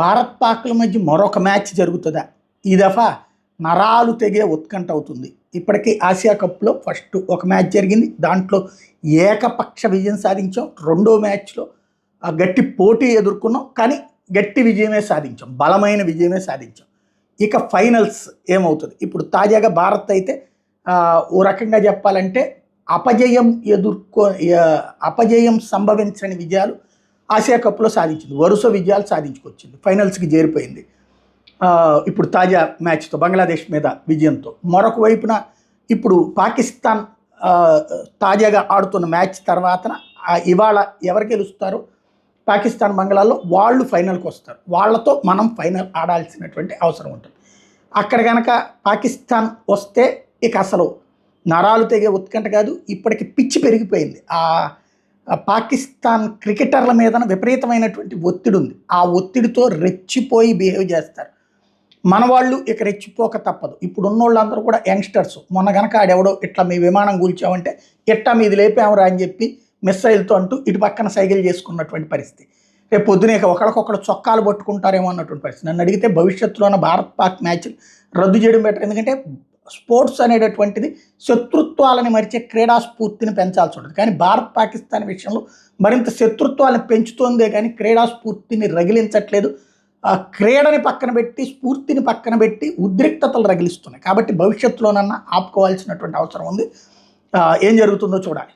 భారత్ పాక్ల మధ్య మరొక మ్యాచ్ జరుగుతుందా? ఈ దఫా నరాలు తెగే ఉత్కంఠ అవుతుంది. ఇప్పటికీ ఆసియా కప్లో ఫస్ట్ ఒక మ్యాచ్ జరిగింది. దాంట్లో ఏకపక్ష విజయం సాధించాం. రెండో మ్యాచ్లో గట్టి పోటీ ఎదుర్కొన్నాం, కానీ గట్టి విజయమే సాధించాం, బలమైన విజయమే సాధించాం. ఇక ఫైనల్స్ ఏమవుతుంది? ఇప్పుడు తాజాగా భారత్ అయితే ఓ రకంగా చెప్పాలంటే అపజయం సంభవించని విజయాలు ఆసియా కప్లో సాధించింది. వరుస విజయాలు సాధించుకొచ్చింది, ఫైనల్స్కి చేరిపోయింది. ఇప్పుడు తాజా మ్యాచ్తో బంగ్లాదేశ్ మీద విజయంతో. మరొక వైపున ఇప్పుడు పాకిస్తాన్ తాజాగా ఆడుతున్న మ్యాచ్ తర్వాత ఇవాళ ఎవరు గెలుస్తారో పాకిస్తాన్ బంగ్లాలో వాళ్ళు ఫైనల్కి వస్తారు. వాళ్ళతో మనం ఫైనల్ ఆడాల్సినటువంటి అవసరం ఉంటుంది. అక్కడ కనుక పాకిస్తాన్ వస్తే ఇక అసలు నరాలు తెగే ఉత్కంఠ కాదు, ఇప్పటికి పిచ్చి పెరిగిపోయింది. పాకిస్తాన్ క్రికెటర్ల మీద విపరీతమైనటువంటి ఒత్తిడి ఉంది. ఆ ఒత్తిడితో రెచ్చిపోయి బిహేవ్ చేస్తారు. మన వాళ్ళు ఇక రెచ్చిపోక తప్పదు. ఇప్పుడు ఉన్నోళ్ళందరూ కూడా యంగ్స్టర్స్. మొన్న కనుక ఆడెవడో ఇట్లా మీ విమానం కూల్చామంటే ఇట్టా మీది లేపామరా అని చెప్పి మిస్సైల్తో అంటూ ఇటు పక్కన సైకిల్ చేసుకున్నటువంటి పరిస్థితి. రేపు పొద్దున ఇక ఒకరికొకరు చొక్కాలు పట్టుకుంటారేమో అన్నటువంటి పరిస్థితి. నన్ను అడిగితే భవిష్యత్తులోన భారత్ పాక్ మ్యాచ్లు రద్దు చేయడం బెటర్. ఎందుకంటే స్పోర్ట్స్ అనేటటువంటిది శత్రుత్వాలని మరిచే క్రీడా స్ఫూర్తిని పెంచాల్సి ఉంటుంది. కానీ భారత్ పాకిస్తాన్ విషయంలో మరింత శత్రుత్వాలను పెంచుతోందే కానీ క్రీడా స్ఫూర్తిని రగిలించట్లేదు. క్రీడని పక్కన పెట్టి స్ఫూర్తిని పక్కన పెట్టి ఉద్రిక్తతలు రగిలిస్తున్నాయి. కాబట్టి భవిష్యత్తులోనన్నా ఆపుకోవాల్సినటువంటి అవసరం ఉంది. ఏం జరుగుతుందో చూడాలి.